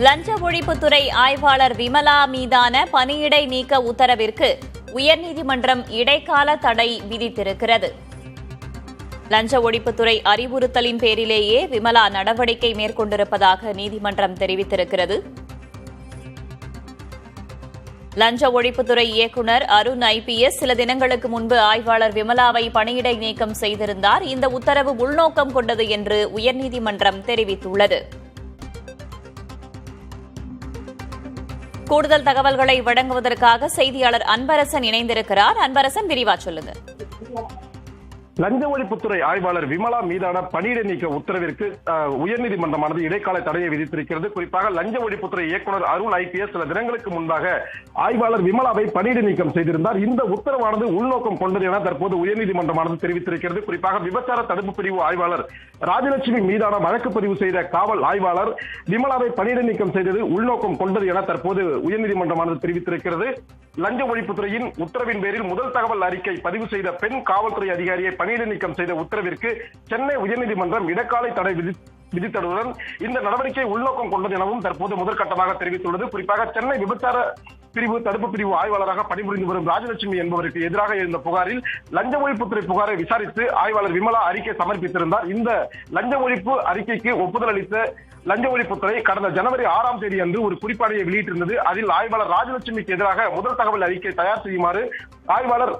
லஞ்ச ஒழிப்புத்துறை ஆய்வாளர் விமலா மீதான பணியிடை நீக்க உத்தரவிற்கு உயர்நீதிமன்றம் இடைக்கால தடை விதித்திருக்கிறது. லஞ்ச ஒழிப்புத்துறை அறிவுறுத்தலின் பேரிலேயே விமலா நடவடிக்கை மேற்கொண்டிருப்பதாக நீதிமன்றம் தெரிவித்திருக்கிறது. லஞ்ச ஒழிப்புத்துறை இயக்குநர் அருண் IPS சில தினங்களுக்கு முன்பு ஆய்வாளர் விமலாவை பணியிடை நீக்கம் செய்திருந்தார். இந்த உத்தரவு உள்நோக்கம் கொண்டது என்று உயர்நீதிமன்றம் தெரிவித்துள்ளது. கூடுதல் தகவல்களை வழங்குவதற்காக செய்தியாளர் அன்பரசன் இணைந்திருக்கிறார். அன்பரசன், விரிவா சொல்லுங்க. லஞ்ச ஒழிப்புத்துறை ஆய்வாளர் விமலா மீதான பணியிடை நீக்க உத்தரவிற்கு உயர்நீதிமன்றமானது இடைக்கால தடையை விதித்திருக்கிறது. குறிப்பாக லஞ்ச ஒழிப்புத்துறை இயக்குநர் அருண் IPS சில தினங்களுக்கு முன்பாக ஆய்வாளர் விமலாவை பணியிடை நீக்கம் செய்திருந்தார். இந்த உத்தரவானது உள்நோக்கம் கொண்டது என தற்போது உயர்நீதிமன்றமானது தெரிவித்திருக்கிறது. குறிப்பாக விபச்சார தடுப்பு பிரிவு ஆய்வாளர் ராஜலட்சுமி மீதான வழக்கு பதிவு செய்த காவல் ஆய்வாளர் விமலாவை பணியிடை நீக்கம் செய்தது உள்நோக்கம் கொண்டது என தற்போது உயர்நீதிமன்றமானது தெரிவித்திருக்கிறது. லஞ்ச ஒழிப்புத்துறையின் உத்தரவின் பேரில் முதல் தகவல் அறிக்கை பதிவு செய்த பெண் காவல்துறை அதிகாரியை பணியிடை நீக்கம் செய்த உத்தரவிற்கு சென்னை உயர்நீதிமன்றம் இடைக்கால தடை விதித்ததுடன் இந்த நடவடிக்கை உள்நோக்கம் கொண்டது எனவும் தற்போது முதற்கட்டமாக தெரிவித்துள்ளது. குறிப்பாக சென்னை விபச்சார பிரிவு தடுப்பு பிரிவு ஆய்வாளராக பணிபுரிந்து வரும் ராஜலட்சுமி என்பவருக்கு எதிராக இருந்த புகாரில் லஞ்ச ஒழிப்புத்துறை புகாரை விசாரித்து ஆய்வாளர் விமலா அறிக்கை சமர்ப்பித்திருந்தார். இந்த லஞ்ச ஒழிப்பு அறிக்கைக்கு ஒப்புதல் அளித்த லஞ்ச ஒழிப்புத்துறை கடந்த ஜனவரி 6ஆம் தேதி அன்று ஒரு குறிப்பாணையை வெளியிட்டிருந்தது. அதில் ஆய்வாளர் ராஜலட்சுமிக்கு எதிராக முதல் தகவல் அறிக்கை தயார் செய்யுமாறு ஆய்வாளர்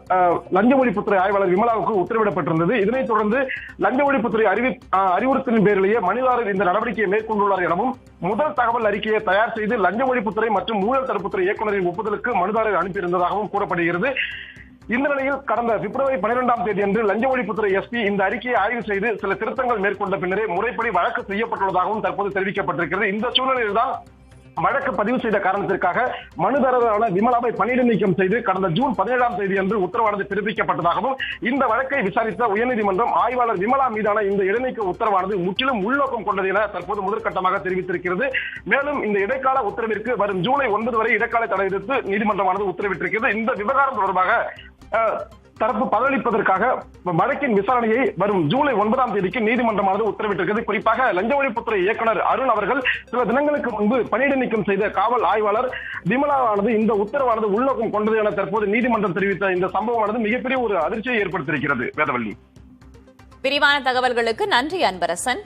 லஞ்ச ஒழிப்புத்துறை ஆய்வாளர் விமலாவுக்கு உத்தரவிடப்பட்டிருந்தது. இதனைத் தொடர்ந்து லஞ்ச ஒழிப்புத்துறை அறிவுறுத்தலின் பேரிலேயே மனுதாரர் இந்த நடவடிக்கையை மேற்கொண்டுள்ளார் எனவும் முதல் தகவல் அறிக்கையை தயார் செய்து லஞ்ச ஒழிப்புத்துறை மற்றும் ஊழல் தடுப்புத்துறை இயக்குநரின் ஒப்புதலுக்கு மனுதாரர் அனுப்பியிருந்ததாகவும் கூறப்படுகிறது. இந்த நிலையில் கடந்த பிப்ரவரி 12ஆம் தேதி அன்று லஞ்ச ஒழிப்புத்துறை SP இந்த அறிக்கையை ஆய்வு செய்து சில திருத்தங்கள் மேற்கொண்ட பின்னரே முறைப்படி வழக்கு செய்யப்பட்டுள்ளதாகவும் தற்போது தெரிவிக்கப்பட்டிருக்கிறது. இந்த சூழ்நிலையில்தான் வழக்கு பதிவு செய்த காரணத்திற்காக மனுதாரரான விமலாவை பணியிடை நீக்கம் செய்து கடந்த ஜூன் 17ஆம் தேதி அன்று உத்தரவானது பிறப்பிக்கப்பட்டதாகவும் இந்த வழக்கை விசாரித்த உயர்நீதிமன்றம் ஆய்வாளர் விமலா மீதான இந்த இடைநீக்க உத்தரவானது முற்றிலும் உள்நோக்கம் கொண்டது என தற்போது முதற்கட்டமாக தெரிவித்திருக்கிறது. மேலும் இந்த இடைக்கால உத்தரவிற்கு வரும் ஜூலை 9 வரை இடைக்கால தடை விதித்து நீதிமன்றமானது உத்தரவிட்டிருக்கிறது. இந்த விவகாரம் தொடர்பாக தரப்பு பதிலளிப்பதற்காக வழக்கின் விசாரணையை வரும் ஜூலை 9ஆம் தேதிக்கு நீதிமன்றமானது உத்தரவிட்டிருக்கிறது. குறிப்பாக லஞ்ச ஒழிப்புத்துறை இயக்குநர் அருண் அவர்கள் சில தினங்களுக்கு முன்பு பணியிடை நீக்கம் செய்த காவல் ஆய்வாளர் விமலாவானது இந்த உத்தரவானது உள்நோக்கம் கொண்டது என தற்போது நீதிமன்றம் தெரிவித்த இந்த சம்பவமானது மிகப்பெரிய ஒரு அதிர்ச்சியை ஏற்படுத்தியிருக்கிறது. வேதவள்ளி, விரிவான தகவல்களுக்கு நன்றி அன்பரசன்.